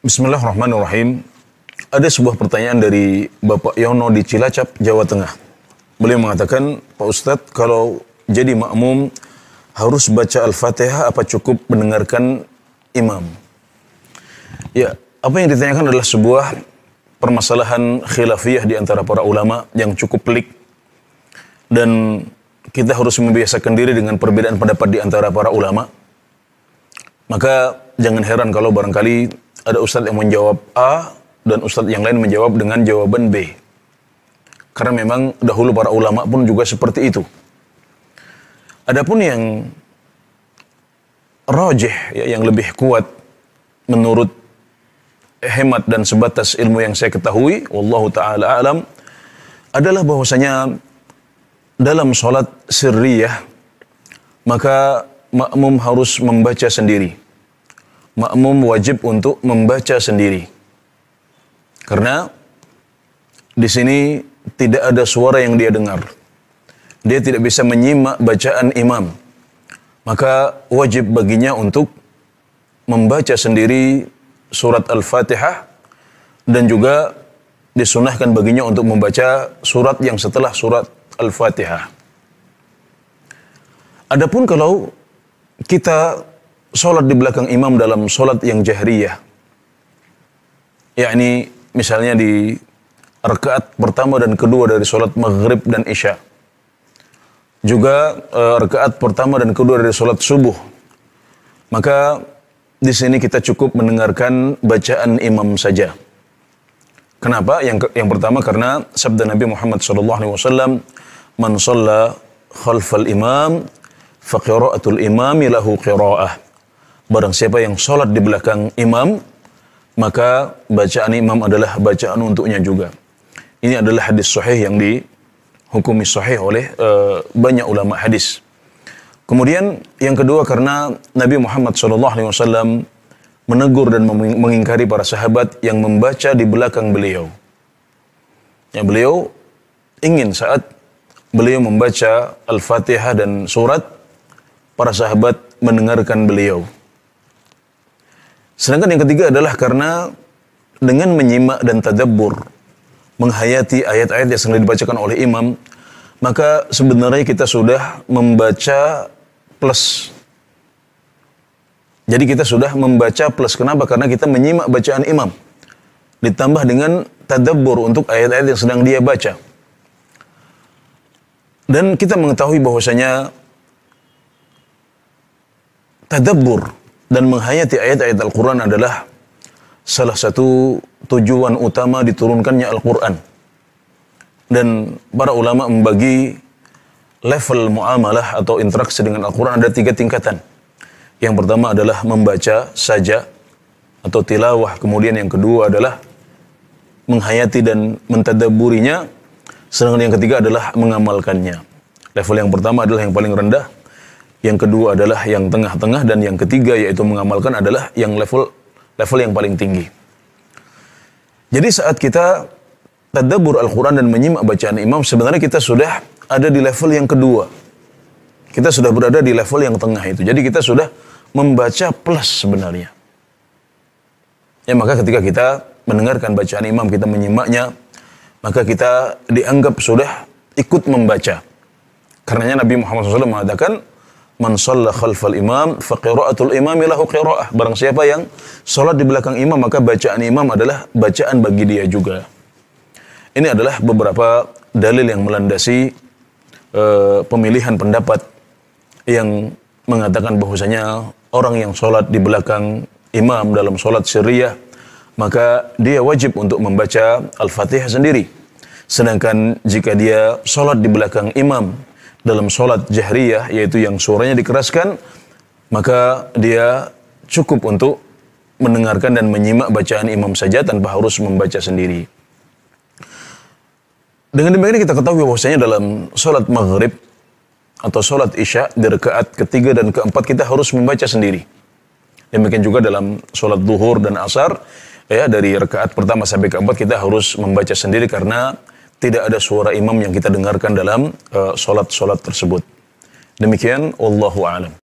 Bismillahirrahmanirrahim. Ada sebuah pertanyaan dari Bapak Yono di Cilacap, Jawa Tengah. Beliau mengatakan, Pak Ustadz, kalau jadi makmum harus baca Al-Fatihah apa cukup mendengarkan imam? Ya, apa yang ditanyakan adalah sebuah permasalahan khilafiyah di antara para ulama yang cukup pelik. Dan kita harus membiasakan diri dengan perbedaan pendapat di antara para ulama. Maka jangan heran kalau barangkali ada ustadz yang menjawab A dan ustadz yang lain menjawab dengan jawaban B. Karena memang dahulu para ulama pun juga seperti itu. Adapun yang rajih, ya, yang lebih kuat menurut hemat dan sebatas ilmu yang saya ketahui, wallahu taala alam, adalah bahwasanya dalam salat sirriyah maka makmum harus membaca sendiri. Makmum wajib untuk membaca sendiri. Karena di sini tidak ada suara yang dia dengar. Dia tidak bisa menyimak bacaan imam. Maka wajib baginya untuk membaca sendiri surat Al-Fatihah dan juga disunahkan baginya untuk membaca surat yang setelah surat Al-Fatihah. Adapun kalau kita sholat di belakang imam dalam sholat yang jahriyah, yakni misalnya di rakaat pertama dan kedua dari sholat maghrib dan isya, juga rakaat pertama dan kedua dari sholat subuh, maka di sini kita cukup mendengarkan bacaan imam saja. Kenapa? Yang pertama karena sabda Nabi Muhammad SAW, "Man shalla khalfal imam, fa qira'atul imami lahu qira'ah." Barang siapa yang sholat di belakang imam, maka bacaan imam adalah bacaan untuknya juga. Ini adalah hadis sahih yang dihukumi sahih oleh banyak ulama hadis. Kemudian yang kedua karena Nabi Muhammad SAW menegur dan mengingkari para sahabat yang membaca di belakang beliau. Ya, beliau ingin saat beliau membaca Al-Fatihah dan surat, para sahabat mendengarkan beliau. Sedangkan yang ketiga adalah karena dengan menyimak dan tadabbur, menghayati ayat-ayat yang sedang dibacakan oleh imam, maka sebenarnya kita sudah membaca plus. Jadi kita sudah membaca plus. Kenapa? Karena kita menyimak bacaan imam. Ditambah dengan tadabbur untuk ayat-ayat yang sedang dia baca. Dan kita mengetahui bahwasanya tadabbur dan menghayati ayat-ayat Al-Quran adalah salah satu tujuan utama diturunkannya Al-Quran. Dan para ulama membagi level muamalah atau interaksi dengan Al-Quran ada 3 tingkatan. Yang pertama adalah membaca saja atau tilawah. Kemudian yang kedua adalah menghayati dan mentadabburinya. Sedangkan yang ketiga adalah mengamalkannya. Level yang pertama adalah yang paling rendah. Yang kedua adalah yang tengah-tengah, dan yang ketiga yaitu mengamalkan adalah yang level yang paling tinggi. Jadi saat kita tadabbur Al-Quran dan menyimak bacaan imam, sebenarnya kita sudah ada di level yang kedua. Kita sudah berada di level yang tengah itu. Jadi kita sudah membaca plus sebenarnya. Ya, maka ketika kita mendengarkan bacaan imam, kita menyimaknya, maka kita dianggap sudah ikut membaca. Karenanya Nabi Muhammad SAW mengatakan, "Man shalla khalfal imam, fa qira'atul imami lahu qira'ah." Barang siapa yang salat di belakang imam, maka bacaan imam adalah bacaan bagi dia juga. Ini adalah beberapa dalil yang melandasi pemilihan pendapat yang mengatakan bahwasanya orang yang salat di belakang imam dalam salat sirriyah, maka dia wajib untuk membaca Al-Fatihah sendiri. Sedangkan jika dia salat di belakang imam dalam sholat jahriyah, yaitu yang suaranya dikeraskan, maka dia cukup untuk mendengarkan dan menyimak bacaan imam saja tanpa harus membaca sendiri. Dengan demikian kita ketahui bahwasanya dalam sholat maghrib atau sholat isya di rakaat ketiga dan keempat kita harus membaca sendiri. Demikian juga dalam sholat zuhur dan asar, ya, dari rakaat pertama sampai keempat kita harus membaca sendiri karena tidak ada suara imam yang kita dengarkan dalam sholat-sholat tersebut. Demikian, wallahu a'lam.